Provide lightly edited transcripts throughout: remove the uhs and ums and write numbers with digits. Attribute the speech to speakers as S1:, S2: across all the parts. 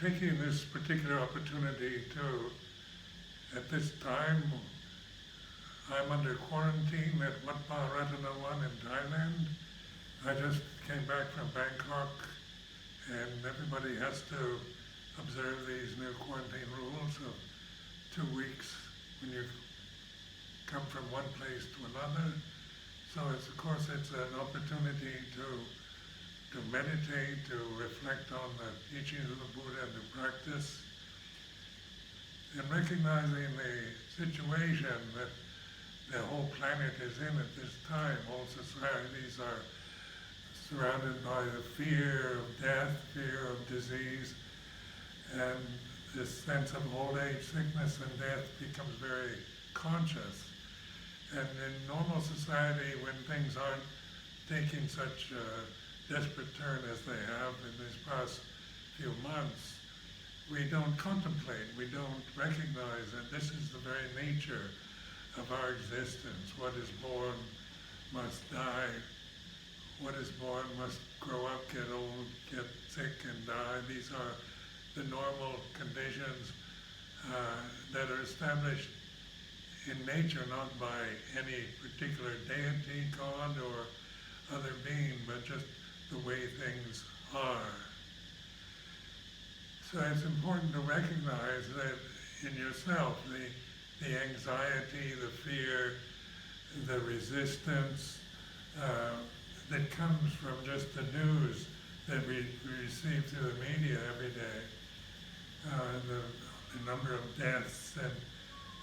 S1: taking this particular opportunity to, at this time, I'm under quarantine at Wat Pa Ratanawan in Thailand. I just came back from Bangkok, and everybody has to observe these new quarantine rules of 2 weeks when you come from one place to another. So it's, of course, it's an opportunity to meditate, to reflect on the teachings of the Buddha and to practice. And recognizing the situation that the whole planet is in at this time, all societies are surrounded by the fear of death, fear of disease, and this sense of old age, sickness, and death becomes very conscious. And in normal society, when things aren't taking such a desperate turn as they have in these past few months, we don't contemplate, we don't recognize that this is the very nature of our existence. What is born must die. What is born must grow up, get old, get sick, and die. These are the normal conditions that are established in nature, not by any particular deity, God, or other being, but just the way things are. So it's important to recognize that in yourself, the anxiety, the fear, the resistance that comes from just the news that we receive through the media every day, the number of deaths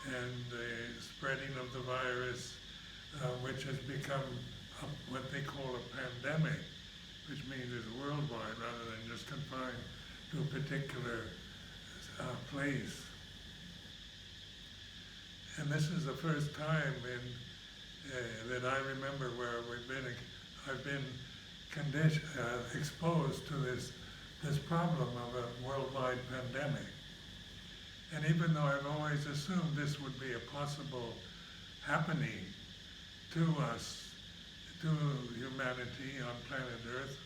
S1: and the spreading of the virus, which has become what they call a pandemic, which means it's worldwide rather than just confined to a particular place. And this is the first time that I remember where I've been exposed to this problem of a worldwide pandemic. And even though I've always assumed this would be a possible happening to us, to humanity on planet Earth,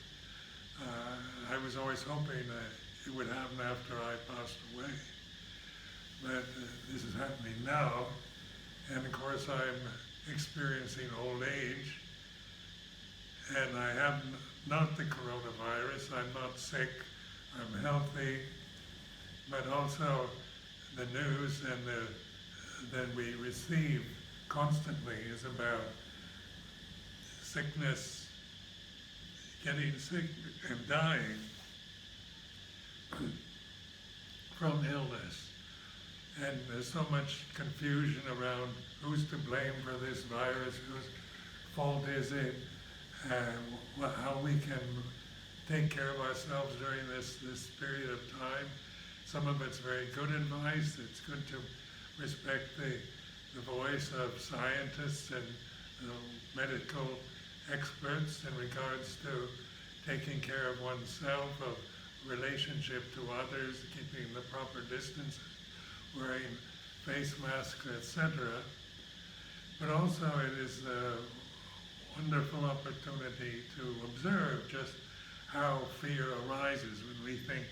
S1: I was always hoping that it would happen after I passed away. But this is happening now, and of course I'm experiencing old age, and I have not the coronavirus, I'm not sick, I'm healthy, but also the news that we receive constantly is about sickness, getting sick and dying from illness. And there's so much confusion around who's to blame for this virus, whose fault is it, how we can take care of ourselves during this period of time. Some of it's very good advice. It's good to respect the voice of scientists and medical experts in regards to taking care of oneself, of relationship to others, keeping the proper distance, wearing face masks, etc. But also it is a wonderful opportunity to observe just how fear arises when we think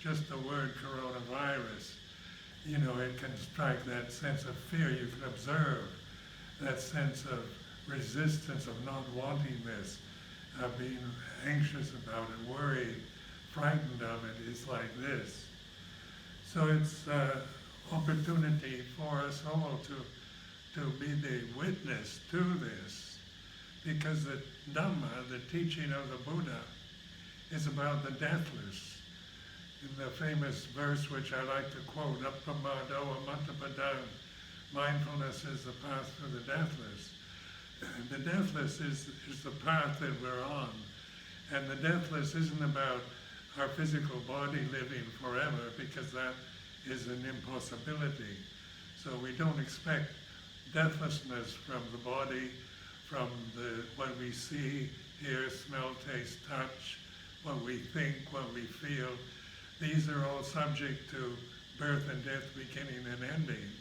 S1: just the word coronavirus. You know, it can strike that sense of fear. You can observe that sense of resistance, of not wanting this, being anxious about it, worried, frightened of it. It's like this. So it's opportunity for us all to be the witness to this, because the Dhamma, the teaching of the Buddha, is about the deathless. In the famous verse which I like to quote, Appamado Amantapadang, mindfulness is the path to the deathless. The deathless is the path that we're on. And the deathless isn't about our physical body living forever, because that is an impossibility. So we don't expect deathlessness from the body, from what we see, hear, smell, taste, touch, what we think, what we feel. These are all subject to birth and death, beginning and ending.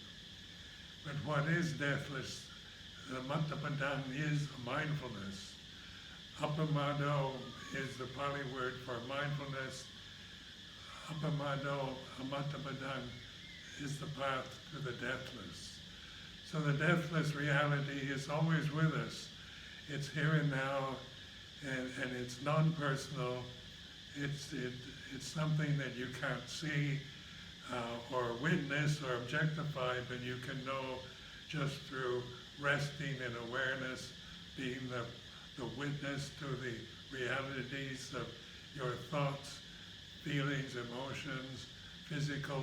S1: But what is deathless? The Mattapadang is mindfulness. Appamado is the Pali word for mindfulness. Apamado Amatapadang is the path to the deathless. So the deathless reality is always with us. It's here and now, and it's non-personal. It's something that you can't see or witness or objectify, but you can know just through resting in awareness, being the witness to the realities of your thoughts, feelings, emotions, physical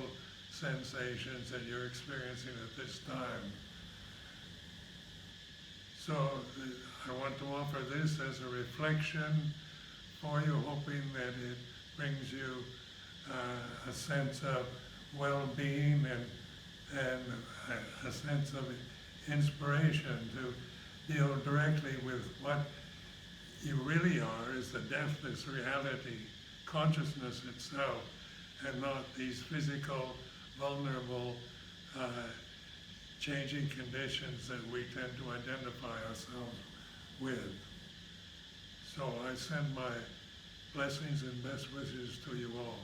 S1: sensations that you're experiencing at this time. So I want to offer this as a reflection for you, hoping that it brings you a sense of well-being and a sense of inspiration to deal directly with what you really are, is the deathless reality, consciousness itself, and not these physical, vulnerable, changing conditions that we tend to identify ourselves with. So I send my blessings and best wishes to you all.